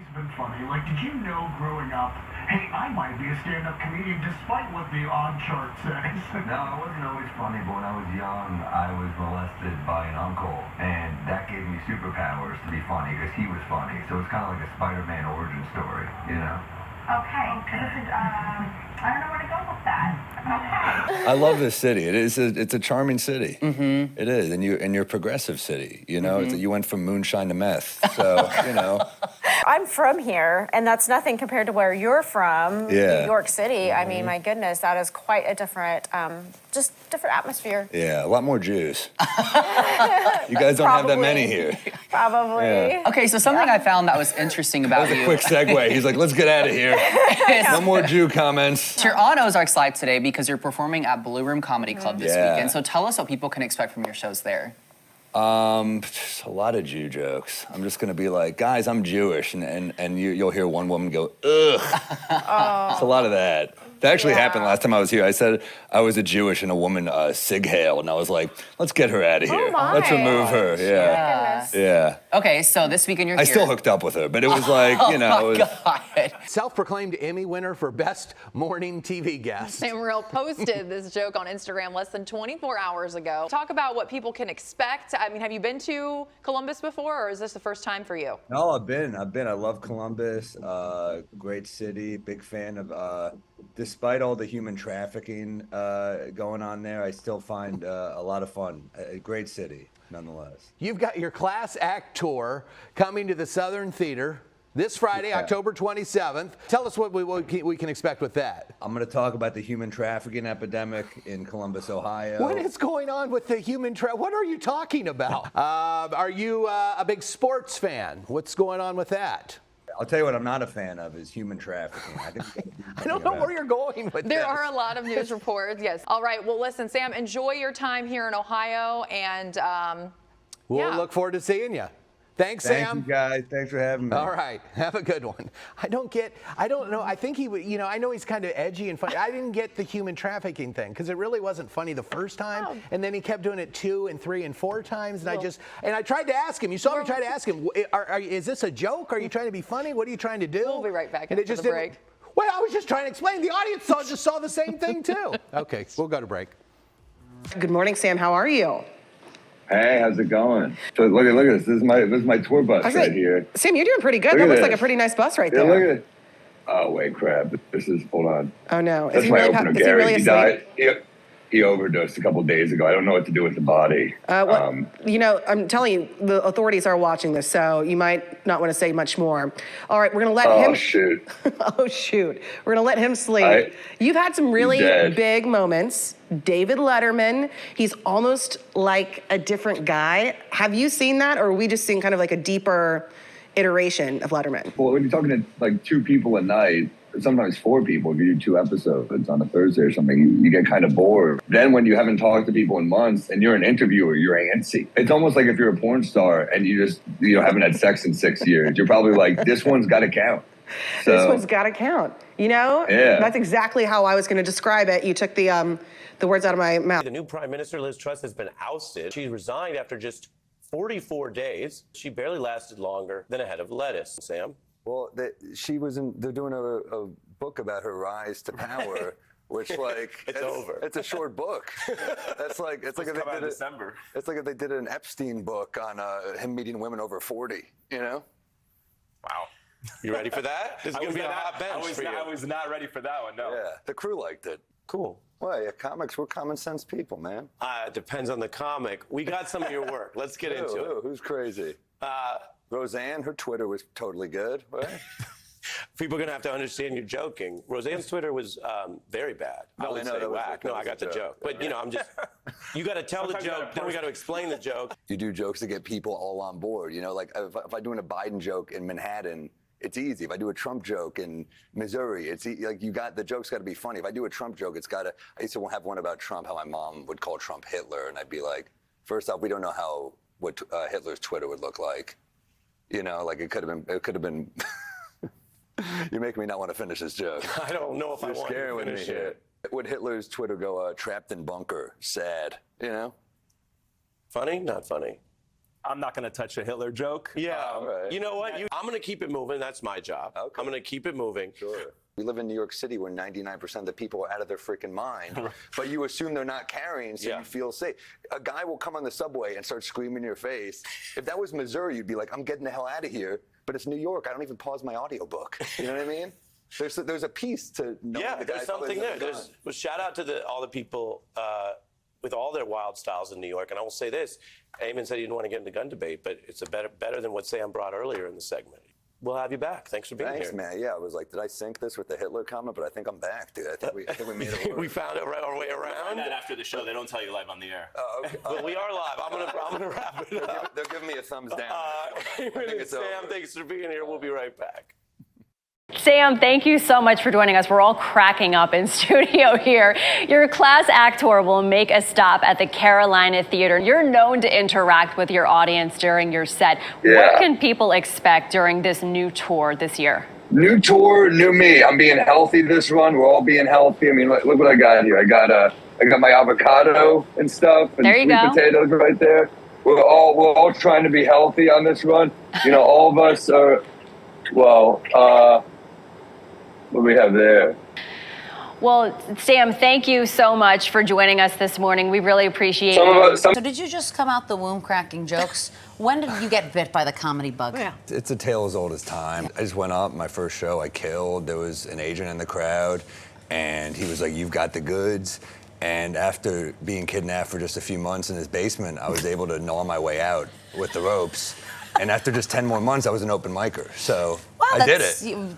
always been funny? Like, did you know growing up, hey, I might be a stand-up comedian despite what the odd chart says? No, I wasn't always funny, but when I was young, I was molested by an uncle, and that gave me superpowers to be funny because he was funny. So it's kind of like a Spider-Man origin story, you know? Okay. I don't know where to go with that. Okay. I love this city. It's a charming city. Mm-hmm. It is, and you're a progressive city. You know, you went from moonshine to meth. So you know. I'm from here, and that's nothing compared to where you're from, New York City. I mean, my goodness, that is quite a different, just different atmosphere. Yeah, a lot more Jews. You guys don't have that many here. Probably. Yeah. Okay, so something I found that was interesting about that was a quick segue. He's like, let's get out of here. No more Jew comments. You're on Ozarks Live today because you're performing at Blue Room Comedy Club this weekend. So tell us what people can expect from your shows there. Just a lot of Jew jokes. I'm just gonna be like, guys, I'm Jewish, and you'll hear one woman go, ugh. It's a lot of that. That actually happened last time I was here. I said I was a Jewish and a woman sig hail, and I was like, let's get her out of here. Let's remove her. Yeah. Okay, so this weekend you're I here. still hooked up with her, but it was like, you know. God. Self-proclaimed Emmy winner for Best Morning TV Guest. Sam Morril posted this joke on Instagram less than 24 hours ago. Talk about what people can expect. I mean, have you been to Columbus before, or is this the first time for you? No, I've been. I love Columbus. Great city. Big fan of. Despite all the human trafficking going on there, I still find a lot of fun. A great city, nonetheless. You've got your Class Act tour coming to the Southern Theater this Friday, October 27th. Tell us what we can expect with that. I'm going to talk about the human trafficking epidemic in Columbus, Ohio. What is going on with the human what are you talking about? Are you a big sports fan? What's going on with that? I'll tell you what I'm not a fan of is human trafficking. I don't know where you're going with There are a lot of news reports, yes. All right, well, listen, Sam, enjoy your time here in Ohio, and we'll look forward to seeing you. Thanks, Sam. Thank you, guys. Thanks for having me. All right. Have a good one. I don't know. I think he would, I know he's kind of edgy and funny. I didn't get the human trafficking thing because it really wasn't funny the first time. And then he kept doing it 2 and 3 and 4 times. And I tried to ask him. You saw me try to ask him, is this a joke? Are you trying to be funny? What are you trying to do? We'll be right back after the break. Well, I was just trying to explain. The audience just saw the same thing, too. Okay. We'll go to break. Good morning, Sam. How are you? Hey, how's it going? So look at this. This is my tour bus right here. Sam, you're doing pretty good. That looks like a pretty nice bus right there. Look at it. Oh wait, crap! Hold on. Oh no, That's my opener, Gary. He died. He overdosed a couple days ago. I don't know what to do with the body. I'm telling you, the authorities are watching this, so you might not want to say much more. All right, we're going to let him... Oh, shoot. Oh, shoot. We're going to let him sleep. You've had some really big moments. David Letterman, he's almost like a different guy. Have you seen that, or are we just seeing kind of like a deeper iteration of Letterman? Well, when you're talking to like 2 people a night, sometimes 4 people, if you do 2 episodes on a Thursday or something, you get kind of bored. Then when you haven't talked to people in months and you're an interviewer, you're antsy. It's almost like if you're a porn star and you just haven't had sex in 6 years, you're probably like, this one's got to count. So, this one's got to count. That's exactly how I was going to describe it. You took the words out of my mouth. The new Prime Minister, Liz Truss, has been ousted. She resigned after just 44 days. She barely lasted longer than a head of lettuce. Sam? Well, they're doing a book about her rise to power, which it's over. It's a short book. It's like if they did December. It's like if they did an Epstein book on him meeting women over 40. Wow. You ready for that? This is going to be a hot bench for you. I was not ready for that one, no. Yeah, the crew liked it. Cool. Well, yeah, comics, we're common sense people, man. It depends on the comic. We got some of your work. Let's get into it. Who's crazy? Roseanne, her Twitter was totally good, right? People are going to have to understand you're joking. Roseanne's Twitter was very bad. I would say whack. No, I got the joke. But, I'm just, you got to tell the joke, then we got to explain the joke. You do jokes to get people all on board. Like if I'm doing a Biden joke in Manhattan, it's easy. If I do a Trump joke in Missouri, it's like the joke's got to be funny. If I do a Trump joke, I used to have one about Trump, how my mom would call Trump Hitler, and I'd be like, first off, we don't know what Hitler's Twitter would look like. Like it could have been. You're making me not want to finish this joke. I don't know if I want to finish it. Would Hitler's Twitter go trapped in bunker, sad? Funny? Not funny. I'm not going to touch a Hitler joke. Yeah. You know what? I'm going to keep it moving. That's my job. Okay. I'm going to keep it moving. Sure. We live in New York City where 99% of the people are out of their freaking mind, but you assume they're not carrying, so you feel safe. A guy will come on the subway and start screaming in your face. If that was Missouri, you'd be like, I'm getting the hell out of here. But it's New York. I don't even pause my audiobook. You know what I mean? There's a piece to knowing the there's something there. Well, shout out to all the people with all their wild styles in New York. And I will say this, Eamon said he didn't want to get into gun debate, but it's better than what Sam brought earlier in the segment. We'll have you back. Thanks for being here. Thanks, man. Yeah, I was like, did I sync this with the Hitler comment? But I think I'm back, dude. I think we made it work. We found our way around. That after the show, they don't tell you live on the air. Oh, okay. Well, we are live. I'm gonna wrap it up. They're giving me a thumbs down. Sam, thanks for being here. We'll be right back. Sam, thank you so much for joining us. We're all cracking up in studio here. Your class act tour will make a stop at the Carolina Theater. You're known to interact with your audience during your set. Yeah. What can people expect during this new tour this year? New tour, new me. I'm being healthy this run. We're all being healthy. I mean, look what I got here. I got my avocado and stuff, and there you sweet go. potatoes right there. We're all trying to be healthy on this run. You know, all of us are. Well, what do we have there? Well, Sam, thank you so much for joining us this morning. We really appreciate it. So did you just come out the womb cracking jokes? When did you get bit by the comedy bug? Yeah. It's a tale as old as time. I just went up, my first show, I killed. There was an agent in the crowd, and he was like, you've got the goods. And after being kidnapped for just a few months in his basement, I was able to gnaw my way out with the ropes. And after just 10 more months, I was an open micer. So I did it.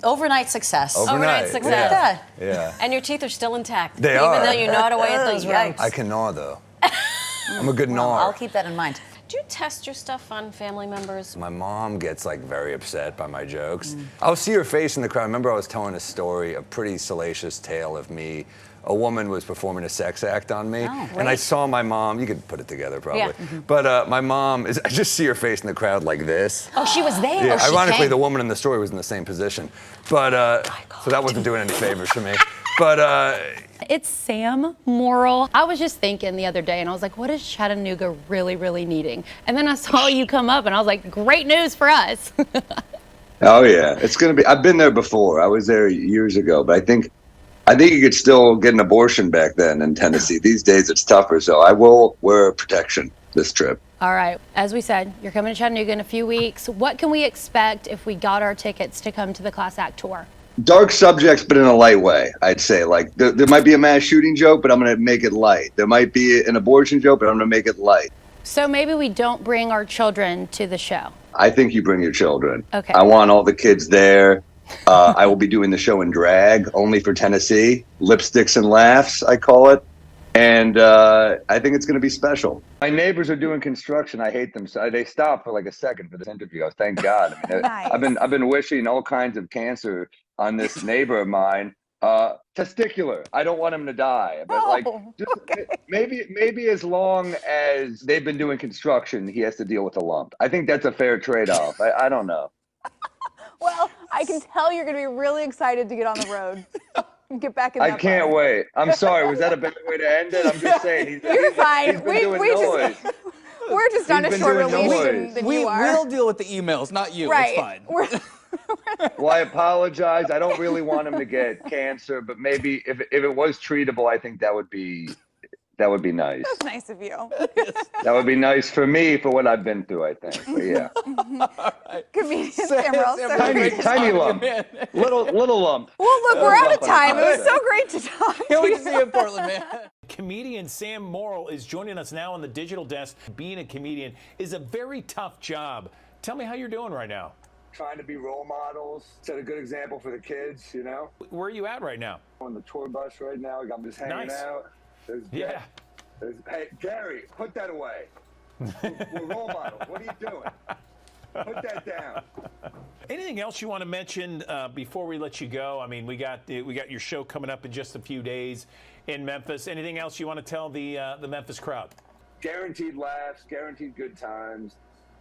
Overnight success. Overnight success. Yeah. And your teeth are still intact. They even are. though you gnawed away at those ropes. I can gnaw, though. I'm a good gnawer. I'll keep that in mind. Do you test your stuff on family members? My mom gets like very upset by my jokes. I'll see her face in the crowd. Remember I was telling a story, a pretty salacious tale of me. A woman was performing a sex act on me, and I saw my mom. You could put it together probably. Yeah. But my mom I just see her face in the crowd like this. Oh, she was there. Yeah. Oh, ironically, the woman in the story was in the same position. But so that wasn't doing any favors for me. But it's Sam Morril. I was just thinking the other day, and I was like, what is Chattanooga really, really needing? And then I saw you come up, and I was like, great news for us. Oh yeah, it's gonna be. I've been there before. I was there years ago, but I think you could still get an abortion back then in Tennessee. These days it's tougher, so I will wear protection this trip. All right, as we said, you're coming to Chattanooga in a few weeks. What can we expect if we got our tickets to come to the Class Act Tour? Dark subjects, but in a light way, I'd say. Like, there might be a mass shooting joke, but I'm going to make it light. There might be an abortion joke, but I'm going to make it light. So maybe we don't bring our children to the show. I think you bring your children. Okay. I want all the kids there. I will be doing the show in drag, only for Tennessee. Lipsticks and laughs, I call it. And I think it's going to be special. My neighbors are doing construction. I hate them. So they stopped for like a second for this interview. Thank God. I mean, Nice. I've been wishing all kinds of cancer on this neighbor of mine. Testicular. I don't want him to die, but maybe as long as they've been doing construction, he has to deal with a lump. I think that's a fair trade-off. I don't know. Well, I can tell you're going to be really excited to get on the road. Get back in that I can't car. wait. I'm sorry. Was that a bad way to end it? I'm just saying. You're fine. He's been doing noise. We're just on a shorter leash than you are. We'll deal with the emails, not you. Right. It's fine. Well, I apologize. I don't really want him to get cancer, but maybe if it was treatable, I think that would be nice. That's nice of you. That would be nice for me for what I've been through, I think. But yeah. Comedian Sam Morril. Tiny lump. Little lump. Well, look, we're out of time. It was so great to talk to Can't wait you. to see you in Portland, man. Comedian Sam Morril is joining us now on the digital desk. Being a comedian is a very tough job. Tell me how you're doing right now. Trying to be role models, set a good example for the kids, you know? Where are you at right now? On the tour bus right now. I'm just hanging out. Hey, Gary, put that away. We're role models. What are you doing? Put that down. Anything else you want to mention before we let you go? I mean, we got your show coming up in just a few days in Memphis. Anything else you want to tell the Memphis crowd? Guaranteed laughs, guaranteed good times.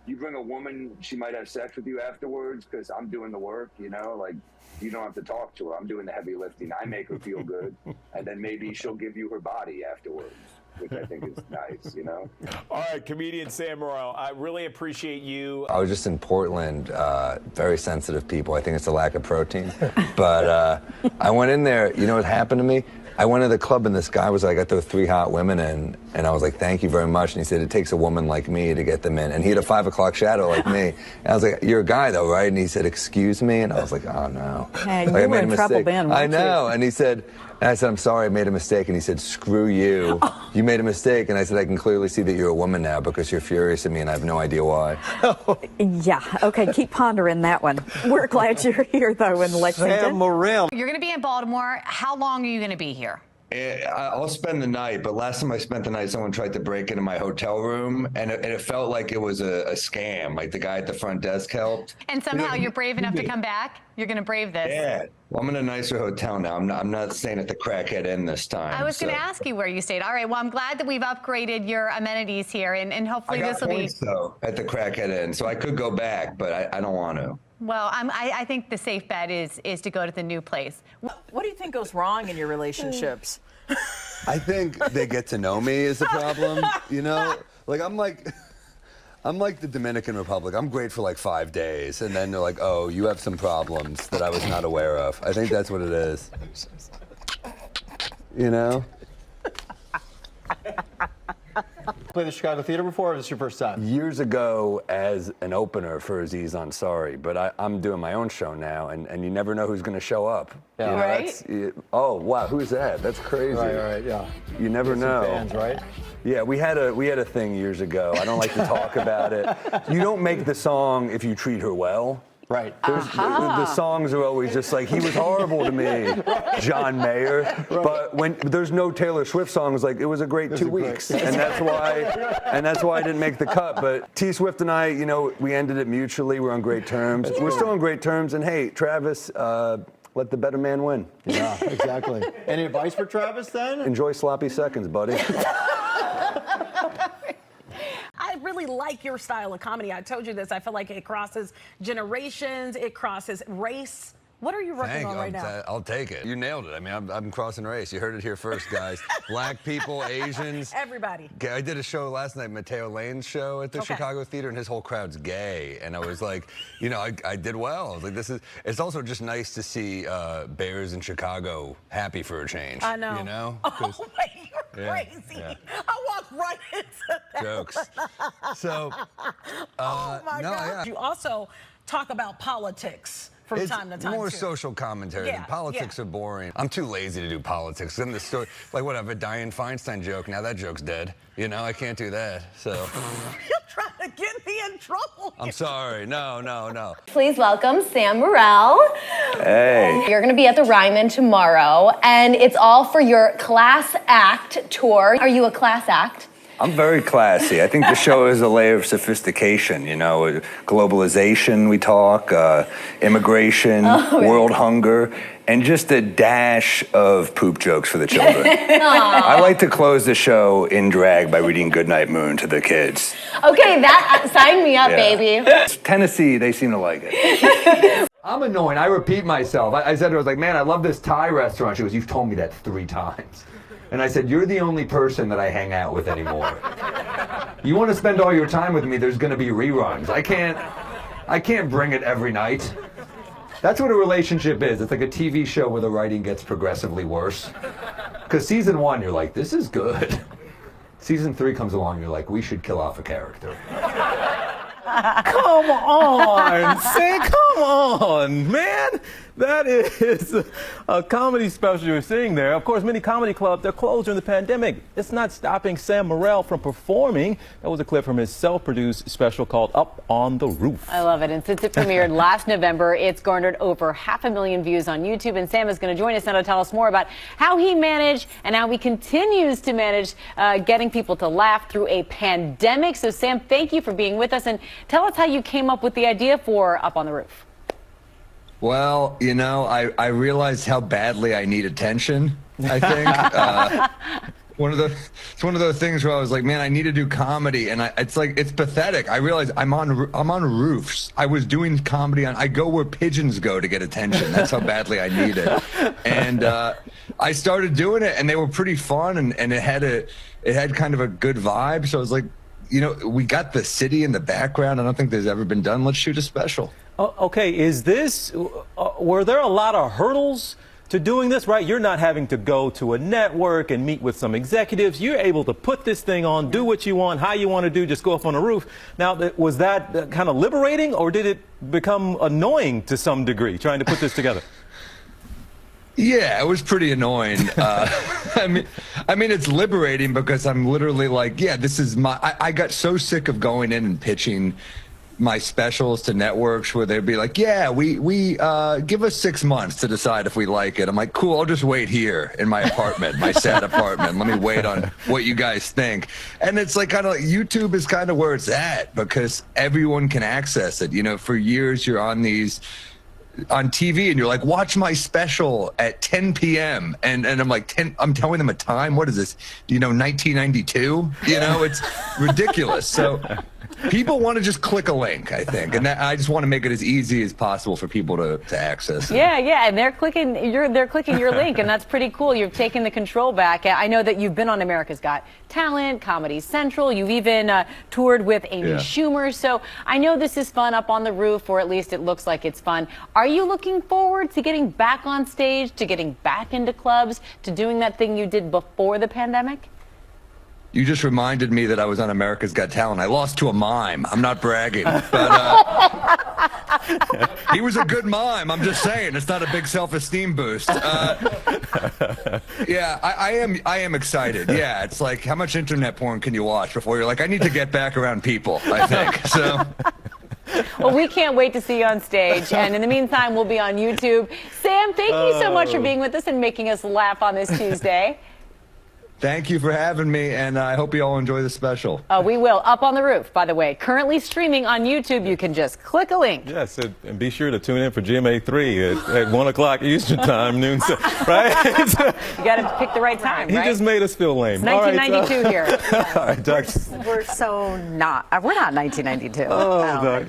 You bring a woman, she might have sex with you afterwards because I'm doing the work, you know? Like, you don't have to talk to her. I'm doing the heavy lifting. I make her feel good, and then maybe she'll give you her body afterwards. which I think is nice, you know? All right, comedian Sam Morril, I really appreciate you. I was just in Portland, very sensitive people. I think it's a lack of protein. But I went in there, you know what happened to me? I went to the club and this guy was like, I threw 3 hot women in. And I was like, thank you very much. And he said, it takes a woman like me to get them in. And he had a 5 o'clock shadow like me. And I was like, you're a guy though, right? And he said, excuse me? And I was like, oh no. Hey, like, you were in trouble then, I weren't know. you? And he said, and I said, I'm sorry, I made a mistake. And he said, screw you. You made a mistake. And I said, I can clearly see that you're a woman now because you're furious at me and I have no idea why. Yeah, okay, keep pondering that one. We're glad you're here, though, in Lexington. Sam Morril. You're going to be in Baltimore. How long are you going to be here? I'll spend the night, but last time I spent the night, someone tried to break into my hotel room, and it felt like it was a scam. Like the guy at the front desk helped. And somehow you're brave enough to come back? You're going to brave this? Yeah. Well, I'm in a nicer hotel now. I'm not staying at the Crackhead Inn this time. I was going to ask you where you stayed. All right, well, I'm glad that we've upgraded your amenities here, and hopefully this will be... So at the Crackhead Inn, so I could go back, but I don't want to. Well, I think the safe bet is to go to the new place. What do you think goes wrong in your relationships? I think they get to know me is the problem. You know, like I'm like the Dominican Republic. I'm great for like 5 days, and then they're like, "Oh, you have some problems that I was not aware of." I think that's what it is. You know. Played the Chicago Theater before, or is this your first time? Years ago as an opener for Aziz Ansari, but I'm doing my own show now, and you never know who's going to show up. Yeah. You know, Right? Oh, wow, who's that? That's crazy. Right, yeah. You never know. Fans, right? Yeah, we had a thing years ago. I don't like to talk about it. You don't make the song if you treat her well. Right. The songs are always just like, he was horrible to me, John Mayer. But when there's no Taylor Swift songs, like it was a great 2 weeks, and that's why I didn't make the cut. But T Swift and I, you know, we ended it mutually. We're on great terms. We're still on great terms. And hey, Travis, let the better man win. Yeah, exactly. Any advice for Travis then? Enjoy sloppy seconds, buddy. I really like your style of comedy. I told you this. I feel like it crosses generations. It crosses race. What are you working on right now? I'll take it. You nailed it. I mean, I'm crossing race. You heard it here first, guys. Black people, Asians. Everybody. I did a show last night, Mateo Lane's show at the Chicago Theater, and his whole crowd's gay. And I was like, you know, I did well. I was like, it's also just nice to see bears in Chicago happy for a change. I know. You know? Oh, wait, you're crazy. Yeah. I walked right into that. Jokes. So, oh my God. Yeah. You also talk about politics. From time to time, more too. social commentary. Yeah, Politics are boring. I'm too lazy to do politics. Then the story, like what, I have a Dianne Feinstein joke. Now that joke's dead. You know, I can't do that. So. You're trying to get me in trouble. I'm sorry. No. Please welcome Sam Morril. Hey. You're going to be at the Ryman tomorrow, and it's all for your class act tour. Are you a class act? I'm very classy. I think the show is a layer of sophistication, you know, globalization we talk, immigration, world hunger, and just a dash of poop jokes for the children. I like to close the show in drag by reading Goodnight Moon to the kids. Okay, that sign me up, baby. Tennessee, they seem to like it. I'm annoying. I repeat myself. I said to her, I was like, man, I love this Thai restaurant. She goes, you've told me that 3 times. And I said, you're the only person that I hang out with anymore. You want to spend all your time with me, there's going to be reruns. I can't bring it every night. That's what a relationship is. It's like a TV show where the writing gets progressively worse. Because season 1, you're like, this is good. Season 3 comes along, you're like, we should kill off a character. Come on, Sam, come on, man. That is a comedy special you're seeing there. Of course, many comedy clubs, they're closed during the pandemic. It's not stopping Sam Morril from performing. That was a clip from his self-produced special called Up on the Roof. I love it. And since it premiered last November, it's garnered over 500,000 views on YouTube. And Sam is going to join us now to tell us more about how he managed and how he continues to manage getting people to laugh through a pandemic. So, Sam, thank you for being with us. And tell us how you came up with the idea for Up on the Roof. Well, you know, I realized how badly I need attention, I think. one of those things where I was like, man, I need to do comedy, and it's pathetic. I realize I'm on roofs. I was doing comedy I go where pigeons go to get attention. That's how badly I need it. And I started doing it, and they were pretty fun, and it had kind of a good vibe. So I was like, we got the city in the background. I don't think there's ever been done. Let's shoot a special. Okay, were there a lot of hurdles to doing this, right? You're not having to go to a network and meet with some executives. You're able to put this thing on, do what you want, how you want to do, just go up on the roof. Now, was that kind of liberating, or did it become annoying to some degree, trying to put this together? Yeah, it was pretty annoying. I mean, it's liberating because I'm literally like, yeah, this is I got so sick of going in and pitching my specials to networks where they'd be like, yeah, we give us 6 months to decide if we like it. I'm like, cool, I'll just wait here in my apartment, my sad apartment. Let me wait on what you guys think. And it's like kind of like YouTube is kind of where it's at because everyone can access it. For years you're on TV and you're like, watch my special at 10 p.m. And I'm like, I'm telling them a time. What is this? 1992? It's ridiculous. So people want to just click a link, I think, and I just want to make it as easy as possible for people to access it. Yeah, and they're clicking your link, and that's pretty cool. You've taken the control back. I know that you've been on America's Got Talent, Comedy Central. You've even toured with Amy Schumer. So I know this is fun up on the roof, or at least it looks like it's fun. Are you looking forward to getting back on stage, to getting back into clubs, to doing that thing you did before the pandemic? You just reminded me that I was on America's Got Talent. I lost to a mime. I'm not bragging, but he was a good mime. I'm just saying, it's not a big self-esteem boost. Yeah, I am excited. Yeah, it's like, how much internet porn can you watch before you're like, I need to get back around people, I think. So. Well, we can't wait to see you on stage. And in the meantime, we'll be on YouTube. Sam, thank you so much for being with us and making us laugh on this Tuesday. Thank you for having me, and I hope you all enjoy the special. We will. Up on the Roof, by the way, currently streaming on YouTube. You can just click a link. Yes, and be sure to tune in for GMA3 at 1 o'clock Eastern Time, noon, right? You got to pick the right time, He right? just made us feel lame. It's 1992 here. All right, Doc. We're not 1992. Oh, Doc.